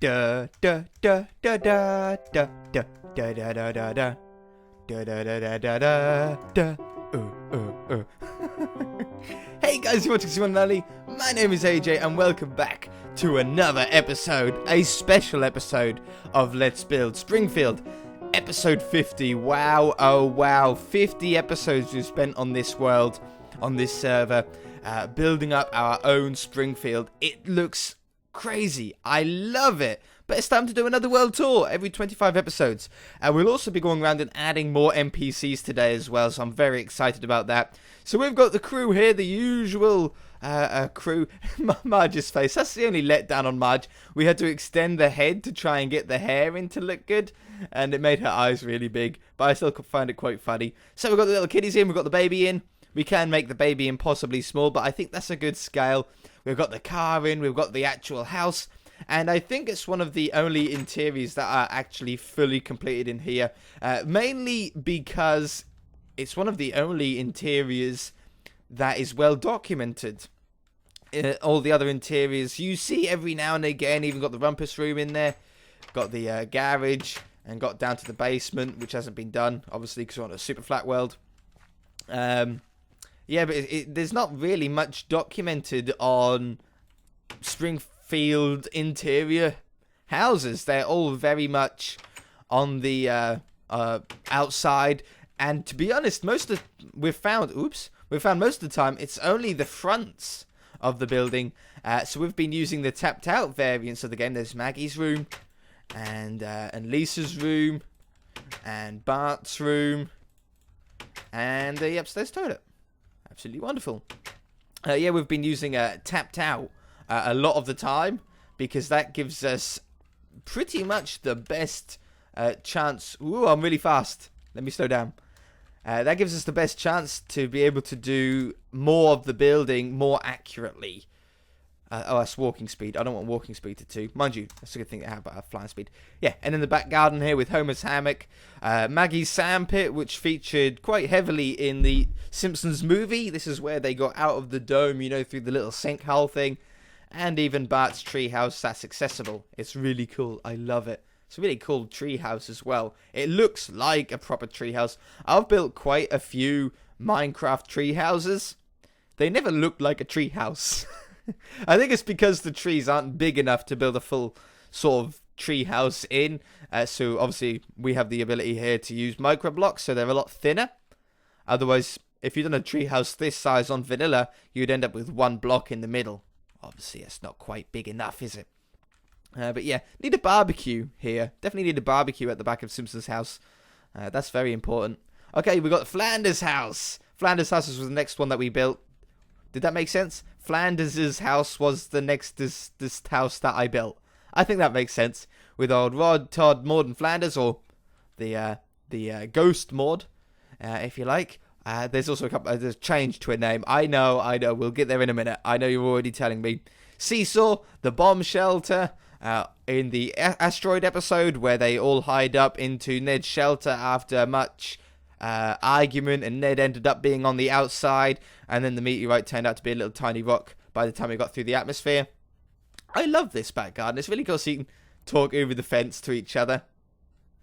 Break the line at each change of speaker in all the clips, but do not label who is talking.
Da da da da da da da da da da da da da da da da da da. Hey guys, you're watching Simon Lally. My name is AJ and welcome back to another episode, a special episode of Let's Build Springfield. Episode 50, wow, oh wow, 50 episodes we've spent on this world, on this server, building up our own Springfield. It looks crazy, I love it, but it's time to do another world tour every 25 episodes. We'll also be going around and adding more NPCs today as well, so I'm very excited about that. So we've got the crew here, the usual crew. Marge's face, that's the only letdown on Marge. We had to extend the head to try and get the hair in to look good, and it made her eyes really big, but I still find it quite funny. So we've got the little kiddies in, we've got the baby in. We can make the baby impossibly small, but I think that's a good scale. We've got the car in, we've got the actual house, and I think it's one of the only interiors that are actually fully completed in here. Mainly because it's one of the only interiors that is well documented. All the other interiors you see every now and again, even got the rumpus room in there, got the garage, and got down to the basement, which hasn't been done, obviously, because we're on a super flat world. Yeah, but there's not really much documented on Springfield interior houses. They're all very much on the outside. And to be honest, we've found most of the time it's only the fronts of the building. So we've been using the tapped out variants of the game. There's Maggie's room, and Lisa's room, and Bart's room, and the upstairs toilet. Absolutely wonderful. Yeah, we've been using tapped out a lot of the time because that gives us pretty much the best chance. Ooh, I'm really fast. Let me slow down. That gives us the best chance to be able to do more of the building more accurately. Oh, that's walking speed. I don't want walking speed to 2. Mind you, that's a good thing to have, flying speed. Yeah, and in the back garden here with Homer's hammock. Maggie's sandpit, which featured quite heavily in the Simpsons movie. This is where they got out of the dome, you know, through the little sinkhole thing. And even Bart's treehouse, that's accessible. It's really cool. I love it. It's a really cool treehouse as well. It looks like a proper treehouse. I've built quite a few Minecraft treehouses. They never look like a treehouse. I think it's because the trees aren't big enough to build a full sort of tree house in. So obviously we have the ability here to use Microblocks, so they're a lot thinner. Otherwise, if you'd done a tree house this size on vanilla, you'd end up with one block in the middle. Obviously, it's not quite big enough, is it? But yeah, need a barbecue here. Definitely need a barbecue at the back of Simpson's house. That's very important. Okay, we got the Flanders house. Flanders house was the next one that we built. Did that make sense? Flanders' house was the next this house that I built. I think that makes sense. With old Rod, Todd, Maud, and Flanders, or the Ghost Maud, if you like. There's also there's change to a name. I know. We'll get there in a minute. I know you're already telling me. Seesaw, the bomb shelter, in the asteroid episode where they all hide up into Ned's shelter after much argument, and Ned ended up being on the outside, and then the meteorite turned out to be a little tiny rock by the time it got through the atmosphere. I love this back garden. It's really cool so you can talk over the fence to each other.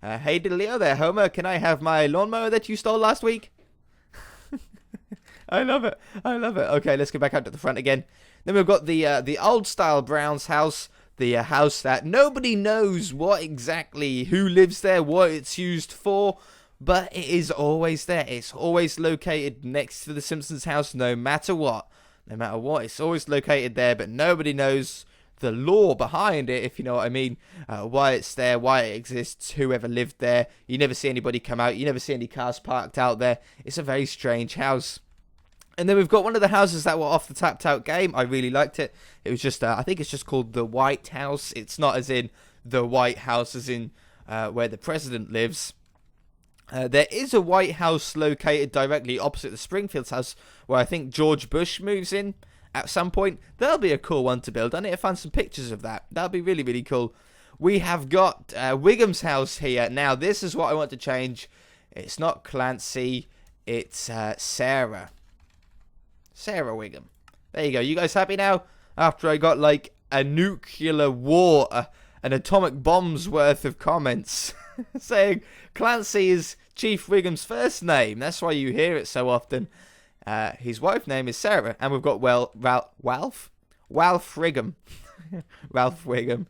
Hey Diddleo there, Homer, can I have my lawnmower that you stole last week? I love it. Okay, let's go back out to the front again. Then we've got the old style Brown's house, the house that nobody knows what exactly, who lives there, what it's used for. But it is always there. It's always located next to the Simpsons house, no matter what. No matter what, it's always located there, but nobody knows the lore behind it, if you know what I mean. Why it's there, why it exists, whoever lived there. You never see anybody come out. You never see any cars parked out there. It's a very strange house. And then we've got one of the houses that were off the tapped out game. I really liked it. It was just, I think it's just called the White House. It's not as in the White House as in where the president lives. There is a White House located directly opposite the Springfield's house where I think George Bush moves in at some point. That'll be a cool one to build. I need to find some pictures of that. That'll be really, really cool. We have got Wiggum's house here. Now, this is what I want to change. It's not Clancy. It's Sarah. Sarah Wiggum. There you go. You guys happy now? After I got like a nuclear war an atomic bomb's worth of comments saying Clancy is Chief Wiggum's first name. That's why you hear it so often. His wife's name is Sarah, and we've got Ralph Wiggum. Ralph Wiggum.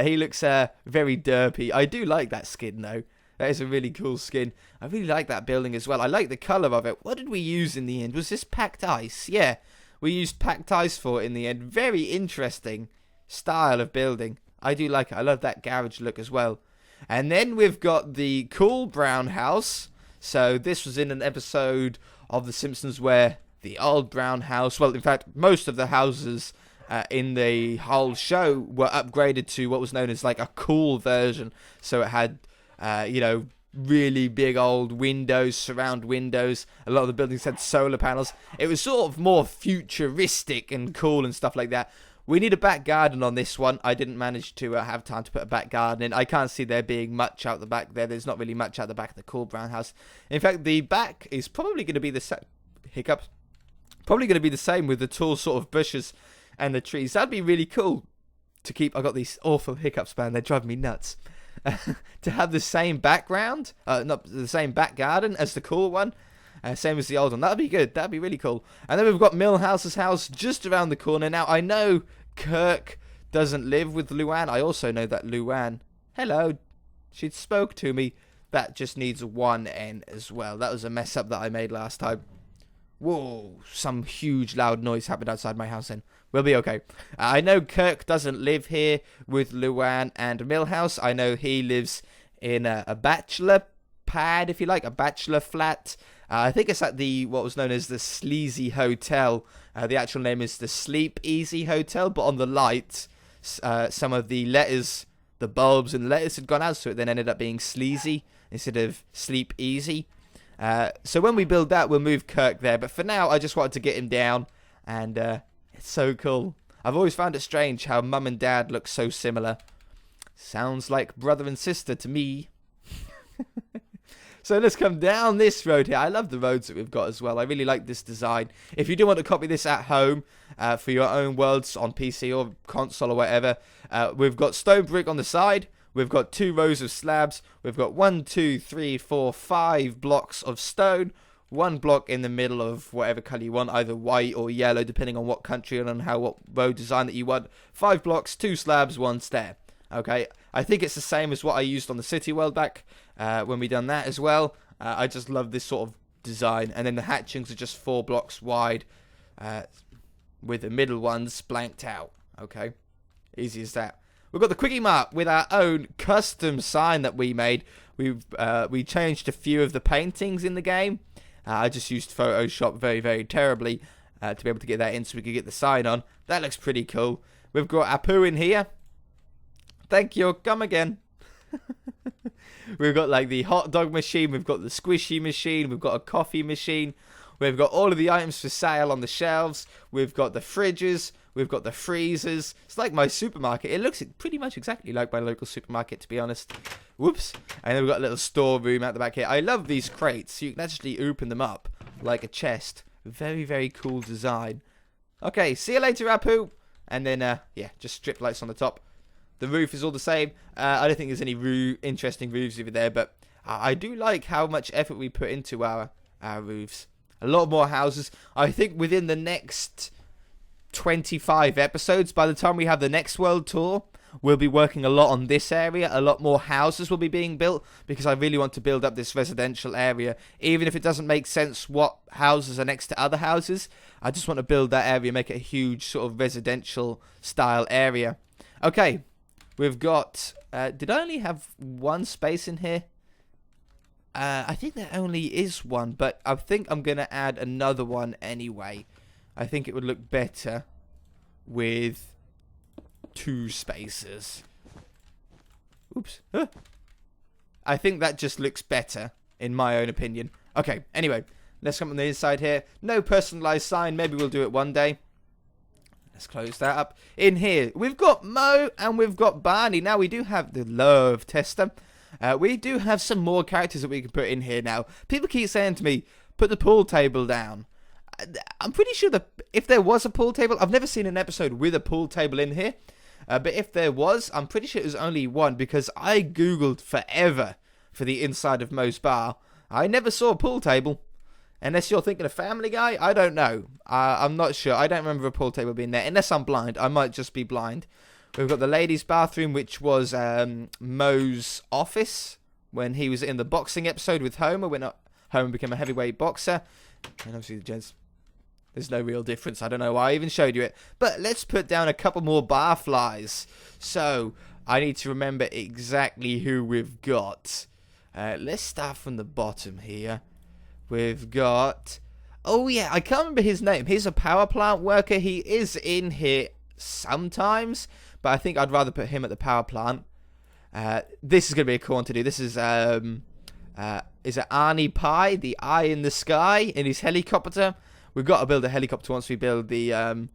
He looks very derpy. I do like that skin though. That is a really cool skin. I really like that building as well. I like the colour of it. What did we use in the end? Was this packed ice? Yeah, we used packed ice for it in the end. Very interesting style of building. I do like it. I love that garage look as well. And then we've got the cool brown house. So this was in an episode of The Simpsons where the old brown house, well, in fact, most of the houses in the whole show were upgraded to what was known as like a cool version. So it had, really big old windows, surround windows. A lot of the buildings had solar panels. It was sort of more futuristic and cool and stuff like that. We need a back garden on this one. I didn't manage to have time to put a back garden in. I can't see there being much out the back there. There's not really much out the back of the cool brown house. In fact, the back is probably going to be the same. Hiccups. Probably going to be the same with the tall sort of bushes and the trees. That'd be really cool to keep. I got these awful hiccups, man. They drive me nuts. To have the same background, not the same back garden as the cool one. Same as the old one. That'd be good. That'd be really cool. And then we've got Milhouse's house just around the corner. Now, I know Kirk doesn't live with Luann. I also know that Luann, hello, she spoke to me. That just needs one N as well. That was a mess up that I made last time. Whoa, some huge loud noise happened outside my house then. We'll be okay. I know Kirk doesn't live here with Luann and Milhouse. I know he lives in a bachelor pad, if you like, a bachelor flat. I think it's at what was known as the Sleazy Hotel. The actual name is the Sleep Easy Hotel, but on the light, some of the letters, the bulbs and the letters had gone out, so it then ended up being Sleazy instead of Sleep Easy. So when we build that, we'll move Kirk there. But for now, I just wanted to get him down, and it's so cool. I've always found it strange how Mum and Dad look so similar. Sounds like brother and sister to me. So let's come down this road here. I love the roads that we've got as well. I really like this design. If you do want to copy this at home for your own worlds on PC or console or whatever, we've got stone brick on the side. We've got 2 rows of slabs. We've got 1, 2, 3, 4, 5 blocks of stone. 1 block in the middle of whatever colour you want, either white or yellow, depending on what country and on what road design that you want. 5 blocks, 2 slabs, 1 stair. Okay, I think it's the same as what I used on the City World back when we done that as well. I just love this sort of design. And then the hatchings are just 4 blocks wide with the middle ones blanked out. Okay, easy as that. We've got the Kwik-E-Mart with our own custom sign that we made. We changed a few of the paintings in the game. I just used Photoshop very, very terribly to be able to get that in so we could get the sign on. That looks pretty cool. We've got Apu in here. Thank you. Come again. We've got like the hot dog machine. We've got the squishy machine. We've got a coffee machine. We've got all of the items for sale on the shelves. We've got the fridges. We've got the freezers. It's like my supermarket. It looks pretty much exactly like my local supermarket, to be honest. Whoops. And then we've got a little storeroom at the back here. I love these crates. You can actually open them up like a chest. Very, very cool design. Okay, see you later, Apu. And then, yeah, just strip lights on the top. The roof is all the same. I don't think there's any interesting roofs over there, but I do like how much effort we put into our roofs. A lot more houses. I think within the next 25 episodes, by the time we have the next world tour, we'll be working a lot on this area. A lot more houses will be being built because I really want to build up this residential area. Even if it doesn't make sense what houses are next to other houses, I just want to build that area, make it a huge sort of residential style area. Okay, we've got... did I only have 1 space in here? I think there only is 1, but I think I'm going to add another one anyway. I think it would look better with 2 spaces. Oops. Huh. I think that just looks better, in my own opinion. Okay, anyway, let's come on the inside here. No personalized sign. Maybe we'll do it one day. Let's close that up. In here, we've got Mo and we've got Barney. Now, we do have the love tester. We do have some more characters that we can put in here now. People keep saying to me, put the pool table down. I'm pretty sure that if there was a pool table, I've never seen an episode with a pool table in here. But if there was, I'm pretty sure it was only one, because I googled forever for the inside of Moe's bar. I never saw a pool table. Unless you're thinking of Family Guy, I don't know. I'm not sure. I don't remember a pool table being there. Unless I'm blind. I might just be blind. We've got the ladies' bathroom, which was Moe's office when he was in the boxing episode with Homer, when Homer became a heavyweight boxer. And obviously the gents, there's no real difference. I don't know why I even showed you it. But let's put down a couple more barflies. So I need to remember exactly who we've got. Let's start from the bottom here. We've got... Oh, yeah, I can't remember his name. He's a power plant worker. He is in here sometimes, but I think I'd rather put him at the power plant. This is going to be a cool one to do. This is it Arnie Pie, the eye in the sky, in his helicopter? We've got to build a helicopter once we build the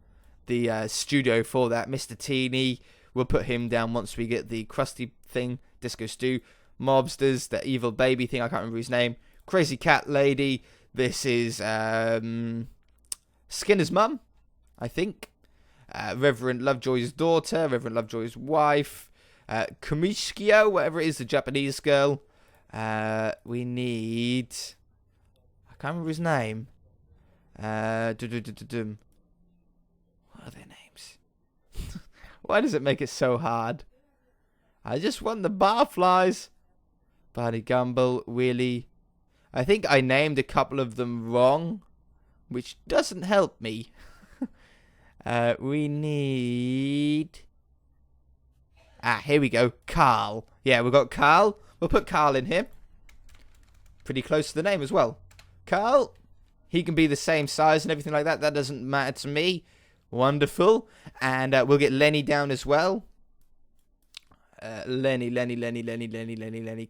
studio for that. Mr. Teeny, we'll put him down once we get the Krusty thing, Disco Stew. Mobsters, the evil baby thing, I can't remember his name. Crazy Cat Lady. This is Skinner's mum, I think. Reverend Lovejoy's daughter. Reverend Lovejoy's wife. Kumishkio, whatever it is, the Japanese girl. We need... I can't remember his name. What are their names? Why does it make it so hard? I just want the barflies. Barney Gumble, Willie. I think I named a couple of them wrong, which doesn't help me. We need... here we go. Carl. Yeah, we've got Carl. We'll put Carl in here. Pretty close to the name as well. Carl. He can be the same size and everything like that. That doesn't matter to me. Wonderful. And we'll get Lenny down as well. Lenny,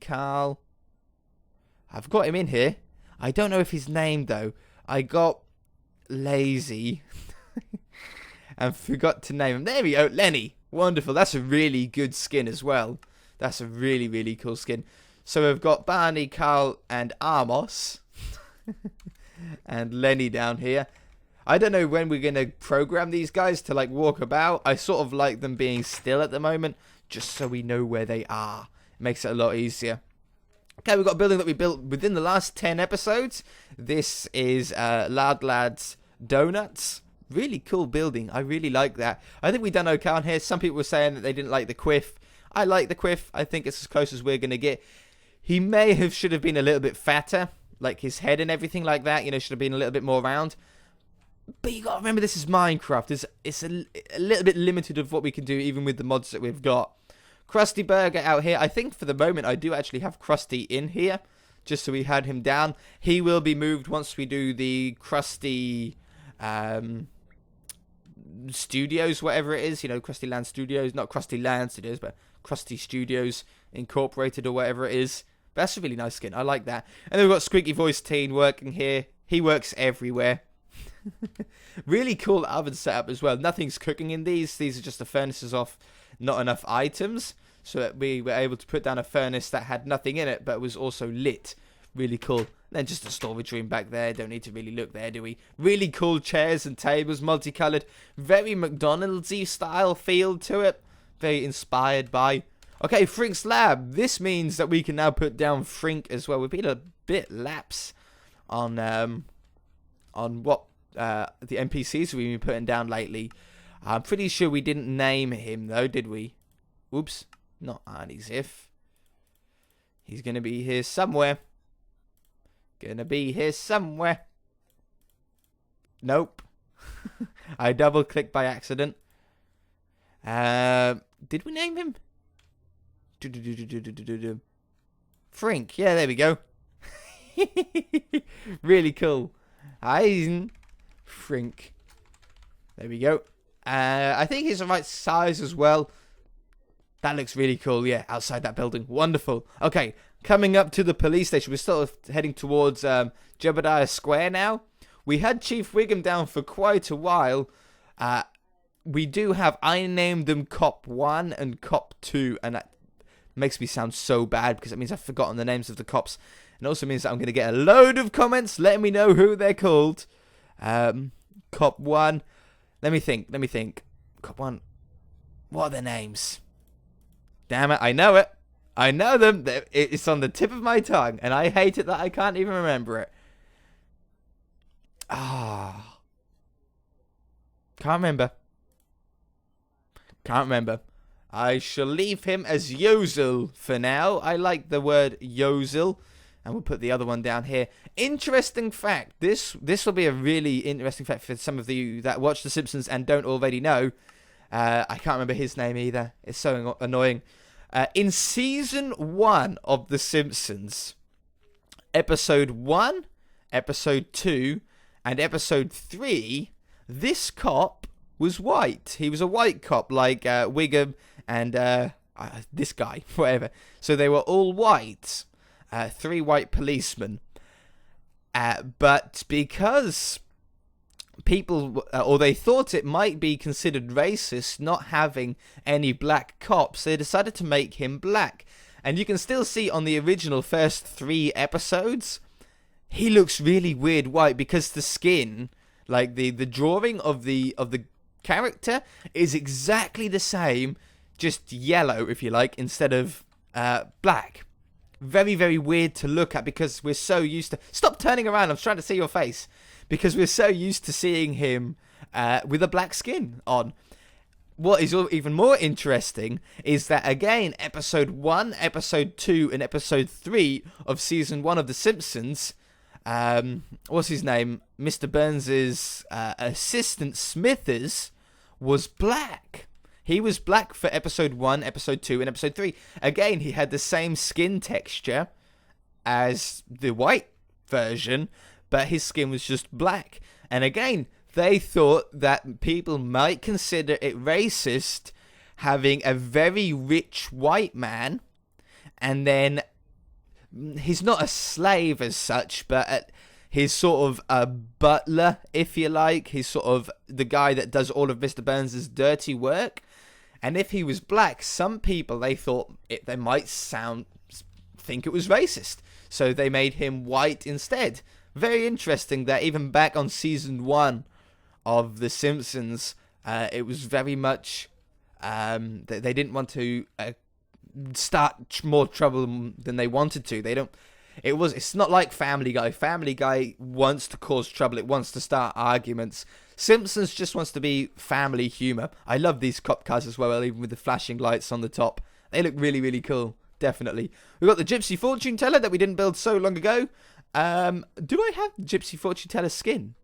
Carl. I've got him in here. I don't know if he's named, though. I got Lazy and forgot to name him. There we go, Lenny. Wonderful. That's a really good skin as well. That's a really, really cool skin. So we've got Barney, Carl, and Amos. And Lenny down here. I don't know when we're going to program these guys to, like, walk about. I sort of like them being still at the moment, just so we know where they are. It makes it a lot easier. Okay, we've got a building that we built within the last 10 episodes. This is Lad Lad's Donuts. Really cool building. I really like that. I think we've done okay on here. Some people were saying that they didn't like the quiff. I like the quiff. I think it's as close as we're going to get. He should have been a little bit fatter. Like his head and everything like that. You know, should have been a little bit more round. But you got to remember, this is Minecraft. It's a little bit limited of what we can do, even with the mods that we've got. Krusty Burger out here. I think for the moment I do actually have Krusty in here, just so we had him down. He will be moved once we do the Krusty Studios, whatever it is. You know, Krusty Land Studios. Not Krusty Land Studios, but Krusty Studios Incorporated or whatever it is. But that's a really nice skin. I like that. And then we've got Squeaky Voice Teen working here. He works everywhere. Really cool oven setup as well. Nothing's cooking in these. These are just the furnaces off not enough items, so that we were able to put down a furnace that had nothing in it but was also lit. Really cool. Then just a storage room back there. Don't need to really look there, do we? Really cool chairs and tables, multicolored. Very McDonald's-y style feel to it. Very inspired by... Okay, Frink's lab. This means that we can now put down Frink as well. We've been a bit lapse on what the NPCs we've been putting down lately. I'm pretty sure we didn't name him, though, did we? Oops. Not Arnie Ziff. He's going to be here somewhere. Gonna be here somewhere. Nope. I double-clicked by accident. Did we name him? Frink. Yeah, there we go. Really cool. Hi, Frink. There we go. I think he's the right size as well. That looks really cool, yeah, outside that building. Wonderful. Okay, coming up to the police station. We're still heading towards Jebediah Square now. We had Chief Wiggum down for quite a while. We do have, I named them Cop 1 and Cop 2, and that makes me sound so bad because it means I've forgotten the names of the cops. And also means that I'm going to get a load of comments letting me know who they're called. Cop 1... Let me think. Cop 1. What are their names? Damn it, I know it. I know them. It's on the tip of my tongue, and I hate it that I can't even remember it. Can't remember. I shall leave him as Yozil for now. I like the word Yozil. And we'll put the other one down here. Interesting fact. This will be a really interesting fact for some of you that watch The Simpsons and don't already know. I can't remember his name either. It's so annoying. In season 1 of The Simpsons, episode 1, episode 2, and episode 3, this cop was white. He was a white cop like Wiggum and this guy, whatever. So they were all white. 3 white policemen. But because people, or they thought it might be considered racist not having any black cops, they decided to make him black. And you can still see on the original first 3 episodes, he looks really weird white because the skin, like the drawing of the character is exactly the same, just yellow, if you like, instead of black. Very, very weird to look at because we're so used to... Stop turning around, I'm trying to see your face. Because we're so used to seeing him with a black skin on. What is even more interesting is that, again, episode 1, episode 2, and episode 3 of season 1 of The Simpsons, what's his name? Mr. Burns' assistant, Smithers, was black. He was black for episode 1, episode 2, and episode 3. Again, he had the same skin texture as the white version, but his skin was just black. And again, they thought that people might consider it racist having a very rich white man, and then he's not a slave as such, but he's sort of a butler, if you like. He's sort of the guy that does all of Mr. Burns' dirty work. And if he was black, some people, they thought they might think it was racist. So they made him white instead. Very interesting that even back on season 1 of The Simpsons, it was very much, they didn't want to start more trouble than they wanted to. It's not like Family Guy. Family Guy wants to cause trouble. It wants to start arguments. Simpsons just wants to be family humor. I love these cop cars as well, even with the flashing lights on the top. They look really, really cool. Definitely. We've got the Gypsy Fortune Teller that we didn't build so long ago. Do I have the Gypsy Fortune Teller skin?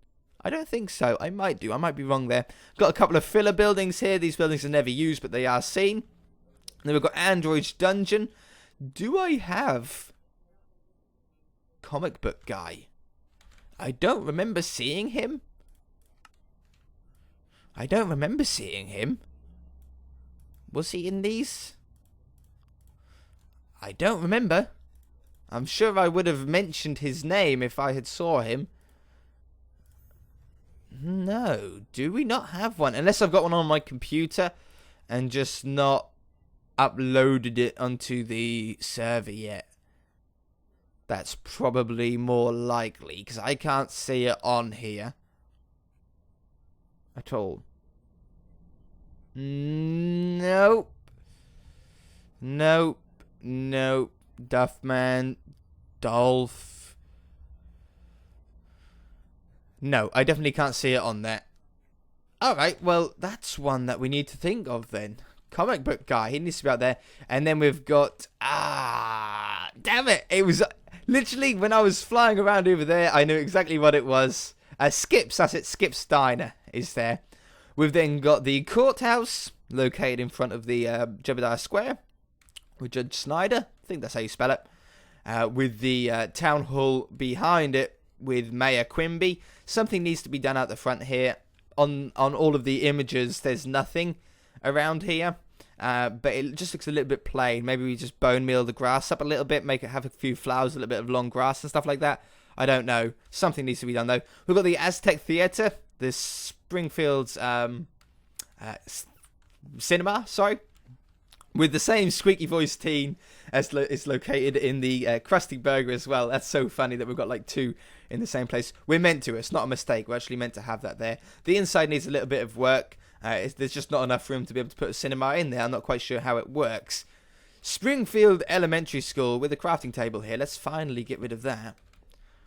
I don't think so. I might do. I might be wrong there. Got a couple of filler buildings here. These buildings are never used, but they are seen. And then we've got Android's Dungeon. Do I have Comic Book Guy? I don't remember seeing him. Was he in these? I don't remember. I'm sure I would have mentioned his name if I had saw him. No, do we not have one? Unless I've got one on my computer and just not uploaded it onto the server yet. That's probably more likely, because I can't see it on here at all. Nope. Duffman, Dolph. No, I definitely can't see it on there. Alright, well, that's one that we need to think of then. Comic book guy, he needs to be out there. And then we've got... damn it! It was... Literally, when I was flying around over there, I knew exactly what it was. Skips, that's it. Skips Diner is there. We've then got the Courthouse, located in front of the Jebediah Square, with Judge Snyder. I think that's how you spell it. With the Town Hall behind it, with Mayor Quimby. Something needs to be done out the front here. On all of the images, there's nothing around here. But it just looks a little bit plain. Maybe we just bone meal the grass up a little bit, make it have a few flowers, a little bit of long grass and stuff like that. I don't know. Something needs to be done though. We've got the Aztec Theatre, the Springfield's cinema, sorry, with the same squeaky voiced teen as is located in the Krusty Burger as well. That's so funny that we've got like two in the same place. We're meant to. It's not a mistake. We're actually meant to have that there. The inside needs a little bit of work. There's just not enough room to be able to put a cinema in there. I'm not quite sure how it works. Springfield Elementary School with a crafting table here. Let's finally get rid of that.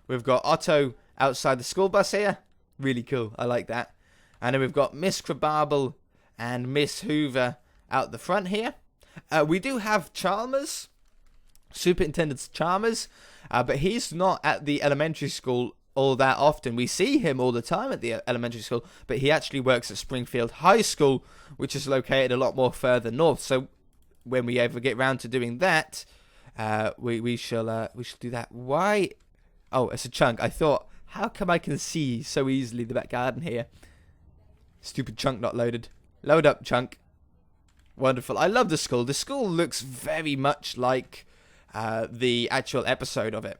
We've got Otto outside the school bus here. Really cool. I like that. And then we've got Miss Krabable and Miss Hoover out the front here. We do have Chalmers, Superintendent Chalmers, but he's not at the elementary school all that often. We see him all the time at the elementary school, but he actually works at Springfield High School, which is located a lot more further north. So when we ever get round to doing that, we shall do that. Why? Oh, it's a chunk. I thought, how come I can see so easily the back garden here? Stupid chunk not loaded. Load up, chunk. Wonderful. I love the school. The school looks very much like the actual episode of it.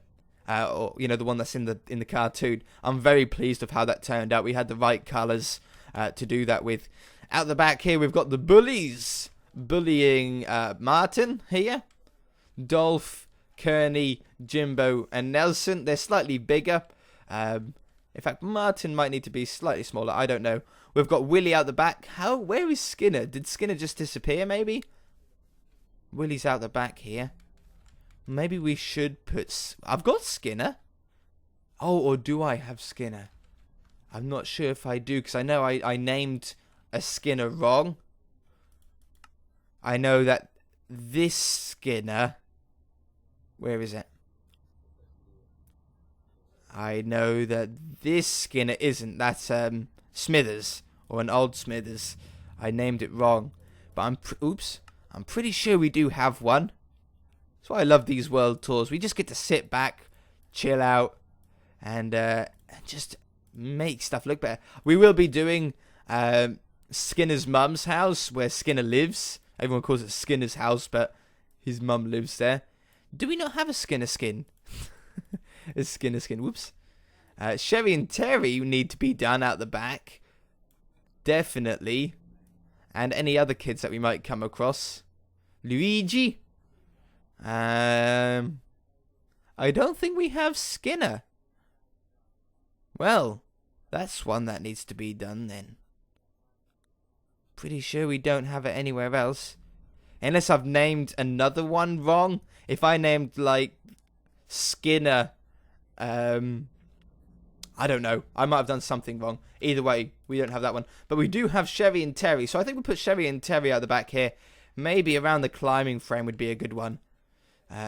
Or, you know, the one that's in the cartoon. I'm very pleased with how that turned out. We had the right colours to do that with. Out the back here, we've got the bullies bullying Martin here. Dolph, Kearney, Jimbo, and Nelson. They're slightly bigger. In fact, Martin might need to be slightly smaller. I don't know. We've got Willie out the back. Where is Skinner? Did Skinner just disappear, maybe? Willie's out the back here. Maybe we should put... I've got Skinner. Oh, or do I have Skinner? I'm not sure if I do, because I know I named a Skinner wrong. I know that this Skinner... Where is it? I know that this Skinner isn't. That's Smithers, or an old Smithers. I named it wrong. But I'm pretty sure we do have one. That's why I love these world tours. We just get to sit back, chill out, and just make stuff look better. We will be doing Skinner's mum's house, where Skinner lives. Everyone calls it Skinner's house, but his mum lives there. Do we not have a Skinner skin? A Skinner skin. Whoops. Sherry and Terry need to be done out the back. Definitely. And any other kids that we might come across. Luigi. I don't think we have Skinner. Well, that's one that needs to be done then. Pretty sure we don't have it anywhere else. Unless I've named another one wrong. If I named, like, Skinner, I don't know. I might have done something wrong. Either way, we don't have that one. But we do have Sherry and Terry. So I think we'll put Sherry and Terry out the back here. Maybe around the climbing frame would be a good one.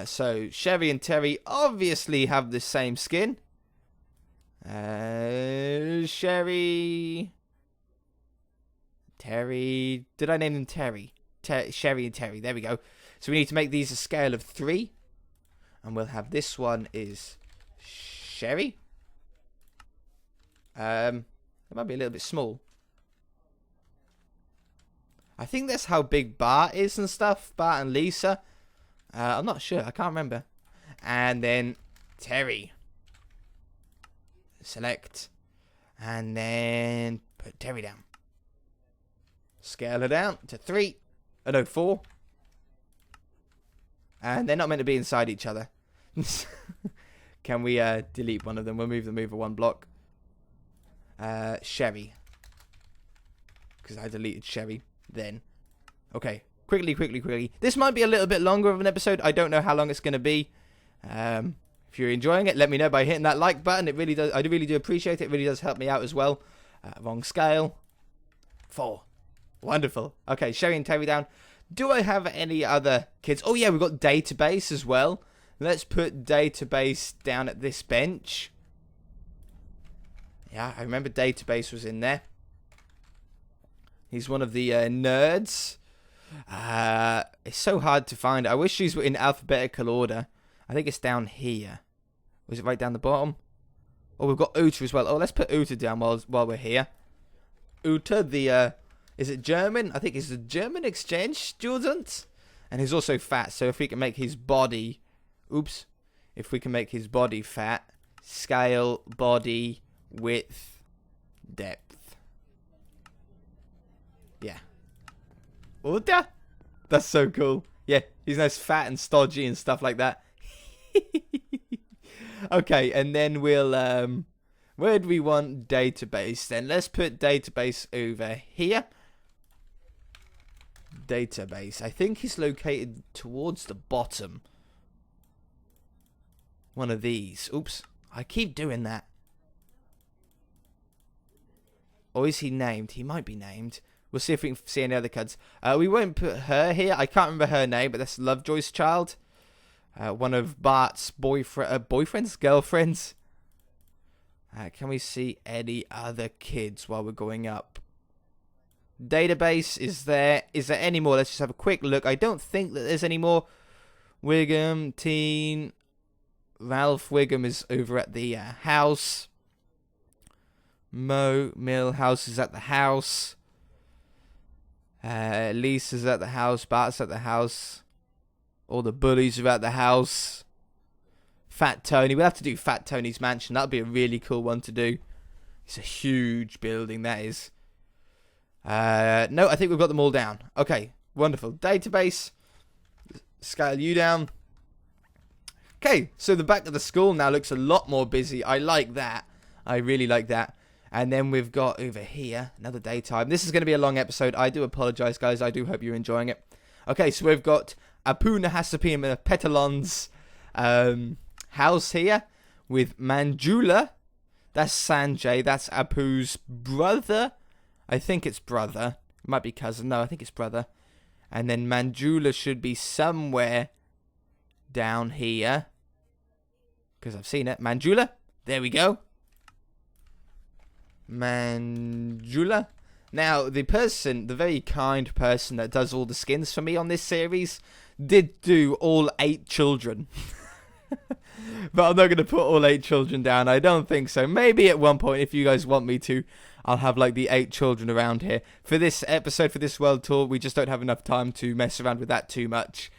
So Sherry and Terry obviously have the same skin. Sherry... Terry... Did I name them Terry? Sherry and Terry. There we go. So we need to make these a scale of 3. And we'll have this one is Sherry. It might be a little bit small. I think that's how big Bart is and stuff. Bart and Lisa. I'm not sure. I can't remember. And then Terry. Select. And then put Terry down. Scale her down to 3. Oh no, 4. And they're not meant to be inside each other. Can we delete one of them? We'll move the mover 1 block. Sherry. Because I deleted Sherry then. Okay. Quickly. This might be a little bit longer of an episode. I don't know how long it's going to be. If you're enjoying it, let me know by hitting that like button. It really does. I really do appreciate it. It really does help me out as well. Wrong scale. 4. Wonderful. Okay, Sherry and Terry down. Do I have any other kids? Oh, yeah, we've got Database as well. Let's put Database down at this bench. Yeah, I remember Database was in there. He's one of the nerds. It's so hard to find. I wish these were in alphabetical order. I think it's down here. Was it right down the bottom? Oh, we've got Uta as well. Oh, let's put Uta down while we're here. Uta, the... Is it German? I think he's a German exchange student. And he's also fat. So if we can make his body... Oops. If we can make his body fat. Scale, body, width, depth. Yeah. Uta? That's so cool. Yeah, he's nice, fat and stodgy and stuff like that. Okay, and then we'll... where do we want Database then? Let's put Database over here. database. I think he's located towards the bottom. One of these. Oops. I keep doing that. Or is he named? He might be named. We'll see if we can see any other cards. We won't put her here. I can't remember her name, but that's Lovejoy's child. One of Bart's boyfriends? Girlfriends? Can we see any other kids while we're going up? Database is there. Is there any more? Let's just have a quick look. I don't think that there's any more. Wiggum, Teen. Ralph Wiggum is over at the house. Milhouse is at the house. Lisa's at the house. Bart's at the house. All the bullies are at the house. Fat Tony. We'll have to do Fat Tony's mansion. That'd be a really cool one to do. It's a huge building, that is. No, I think we've got them all down. Okay, wonderful. Database. Scale you down. Okay, so the back of the school now looks a lot more busy. I like that. I really like that. And then we've got over here, another daytime. This is going to be a long episode. I do apologise, guys. I do hope you're enjoying it. Okay, so we've got Apu Nahasapim Petalon's house here with Manjula. That's Sanjay. That's Apu's brother. I think it's brother. It might be cousin. No, I think it's brother. And then Manjula should be somewhere down here. Because I've seen it. Manjula. There we go. Manjula. Now, the very kind person that does all the skins for me on this series did do all 8 children. But I'm not going to put all 8 children down. I don't think so. Maybe at one point, if you guys want me to, I'll have like the 8 children around here. For this episode, for this world tour, we just don't have enough time to mess around with that too much.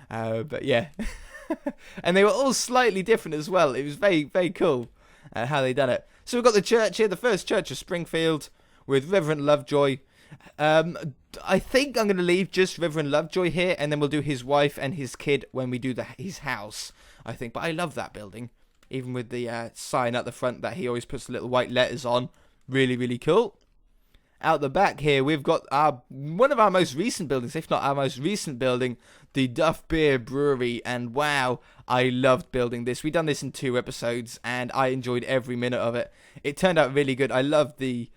But yeah. And they were all slightly different as well. It was very, very cool how they done it. So we've got the church here, the first church of Springfield, with Reverend Lovejoy. I think I'm going to leave just Reverend Lovejoy here, and then we'll do his wife and his kid when we do his house, I think. But I love that building, even with the sign at the front that he always puts the little white letters on. Really, really cool. Out the back here, we've got one of our most recent buildings, if not our most recent building, the Duff Brewery. And wow, I loved building this. We done this in 2 episodes, and I enjoyed every minute of it. It turned out really good. I loved the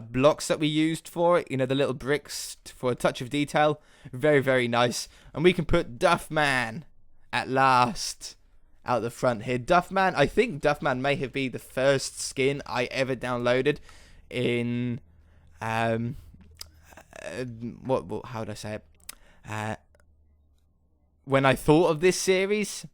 blocks that we used for it. You know, the little bricks for a touch of detail. Very, very nice. And we can put Duffman at last out the front here. Duffman, I think Duffman may have been the first skin I ever downloaded in... how would I say it? When I thought of this series,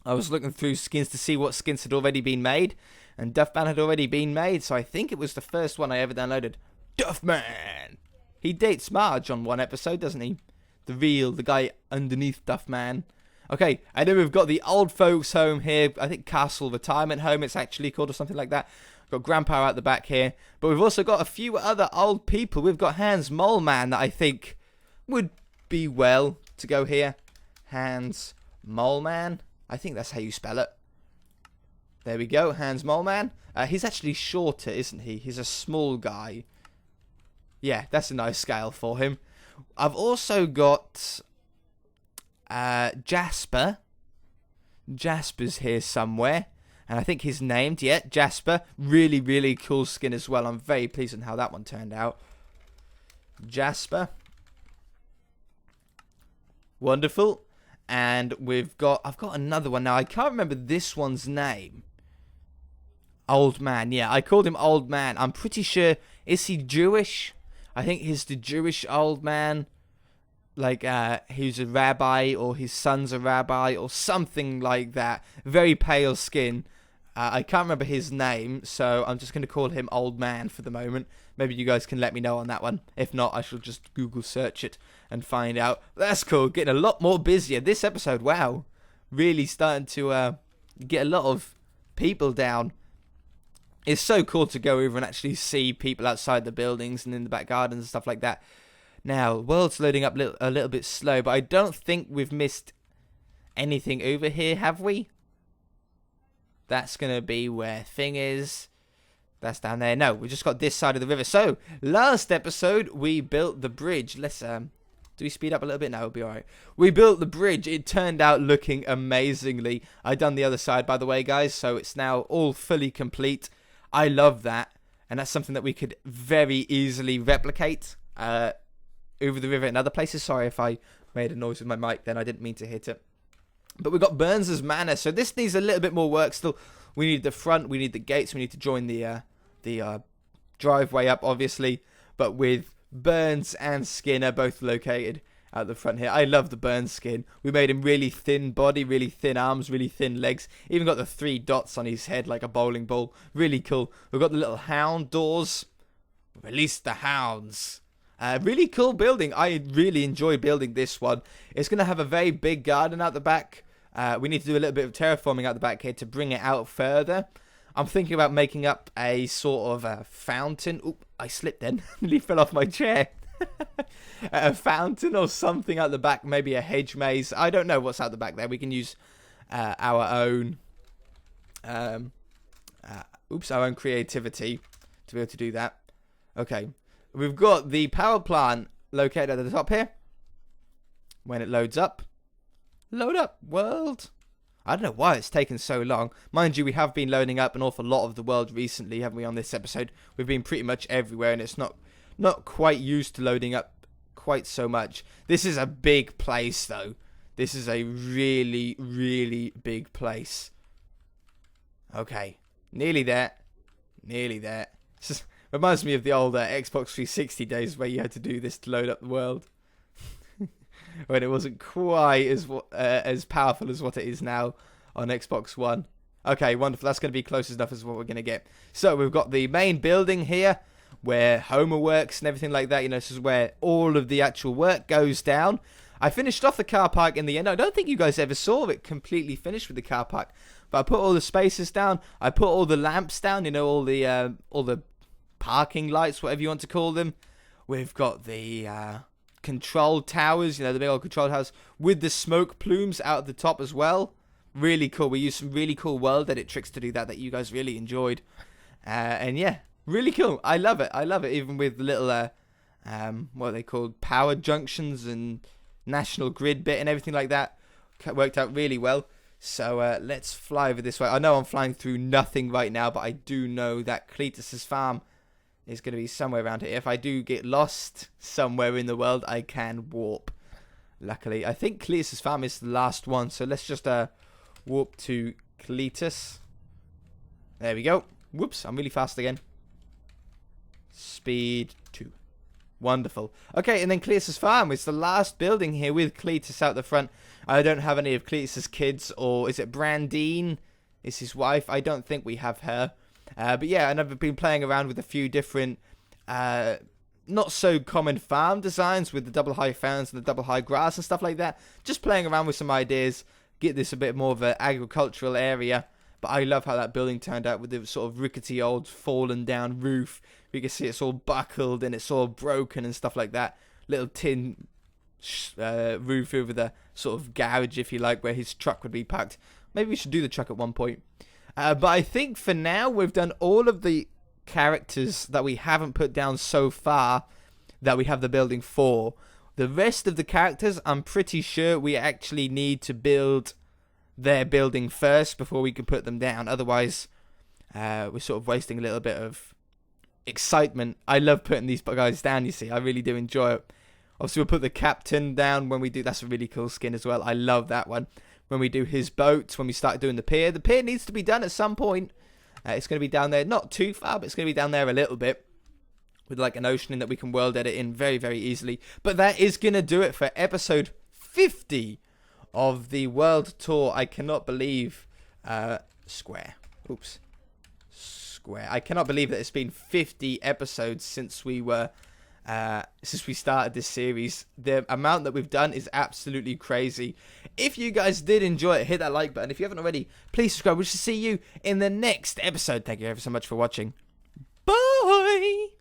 I was looking through skins to see what skins had already been made, and Duffman had already been made, so I think it was the first one I ever downloaded. Duffman! He dates Marge on one episode, doesn't he? The guy underneath Duffman. Okay, and then we've got the old folks home here. I think Castle Retirement Home it's actually called, or something like that. Got Grandpa out the back here. But we've also got a few other old people. We've got Hans Moleman that I think would be well to go here. Hans Moleman. I think that's how you spell it. There we go, Hans Moleman. He's actually shorter, isn't he? He's a small guy. Yeah, that's a nice scale for him. I've also got Jasper. Jasper's here somewhere. And I think he's named, yeah, Jasper. Really, really cool skin as well. I'm very pleased with how that one turned out. Jasper. Wonderful. And I've got another one. Now, I can't remember this one's name. Old Man, yeah. I called him Old Man. I'm pretty sure, is he Jewish? I think he's the Jewish Old Man. Like, he's a rabbi, or his son's a rabbi, or something like that. Very pale skin. I can't remember his name, so I'm just going to call him Old Man for the moment. Maybe you guys can let me know on that one. If not, I shall just Google search it and find out. That's cool. Getting a lot more busier. This episode, wow. Really starting to get a lot of people down. It's so cool to go over and actually see people outside the buildings and in the back gardens and stuff like that. Now, world's loading up a little bit slow, but I don't think we've missed anything over here, have we? That's going to be where thing is. That's down there. No, we just got this side of the river. So, last episode, we built the bridge. Let's Do we speed up a little bit? No, it'll be alright. We built the bridge. It turned out looking amazingly. I done the other side, by the way, guys. So it's now all fully complete. I love that. And that's something that we could very easily replicate over the river in other places. Sorry if I made a noise with my mic then. I didn't mean to hit it. But we've got Burns' Manor. So this needs a little bit more work still. We need the front. We need the gates. We need to join the driveway up, obviously. But with Burns and Skinner both located out the front here. I love the Burns skin. We made him really thin body, really thin arms, really thin legs. Even got the 3 dots on his head like a bowling ball. Really cool. We've got the little hound doors. Release the hounds. Really cool building. I really enjoy building this one. It's going to have a very big garden out the back. We need to do a little bit of terraforming out the back here to bring it out further. I'm thinking about making up a sort of a fountain. Oop, I slipped then. Nearly fell off my chair. A fountain or something out the back. Maybe a hedge maze. I don't know what's out the back there. We can use our own our own creativity to be able to do that. Okay. We've got the power plant located at the top here. When it loads up. Load up, world. I don't know why it's taken so long. Mind you, we have been loading up an awful lot of the world recently, haven't we, on this episode? We've been pretty much everywhere, and it's not quite used to loading up quite so much. This is a big place, though. This is a really, really big place. Okay. Nearly there. Nearly there. Just reminds me of the older Xbox 360 days where you had to do this to load up the world. When it wasn't quite as powerful as what it is now on Xbox One. Okay, wonderful. That's going to be close enough as what we're going to get. So we've got the main building here where Homer works and everything like that. You know, this is where all of the actual work goes down. I finished off the car park in the end. I don't think you guys ever saw it completely finished with the car park. But I put all the spaces down. I put all the lamps down. You know, all the parking lights, whatever you want to call them. We've got the control towers, you know, the big old control towers with the smoke plumes out at the top as well. Really cool. We used some really cool world edit tricks to do that you guys really enjoyed. And yeah, really cool. I love it. I love it. Even with the little, what are they called? Power junctions and national grid bit and everything like that. Worked out really well. So let's fly over this way. I know I'm flying through nothing right now, but I do know that Cletus's farm is going to be somewhere around here. If I do get lost somewhere in the world, I can warp. Luckily, I think Cletus's farm is the last one. So let's just warp to Cletus. There we go. Whoops, I'm really fast again. Speed 2. Wonderful. Okay, and then Cletus's farm. It's the last building here with Cletus out the front. I don't have any of Cletus's kids, or is it Brandine? Is his wife? I don't think we have her. But yeah, and I've been playing around with a few different not so common farm designs with the double high ferns and the double high grass and stuff like that. Just playing around with some ideas, get this a bit more of an agricultural area. But I love how that building turned out with the sort of rickety old fallen down roof. You can see it's all buckled and it's all broken and stuff like that. Little tin roof over the sort of garage, if you like, where his truck would be parked. Maybe we should do the truck at one point. But I think for now we've done all of the characters that we haven't put down so far that we have the building for. The rest of the characters, I'm pretty sure we actually need to build their building first before we can put them down. Otherwise, we're sort of wasting a little bit of excitement. I love putting these guys down, you see. I really do enjoy it. Obviously, we'll put the captain down when we do. That's a really cool skin as well. I love that one. When we do his boat, when we start doing the pier. The pier needs to be done at some point. It's going to be down there, not too far, but it's going to be down there a little bit. With like an ocean that we can world edit in very, very easily. But that is going to do it for episode 50 of the world tour. I cannot believe... Square. Oops. Square. I cannot believe that it's been 50 episodes since we were... since we started this series. The amount that we've done is absolutely crazy. If you guys did enjoy it, hit that like button. If you haven't already, please subscribe. We shall see you in the next episode. Thank you ever so much for watching. Bye!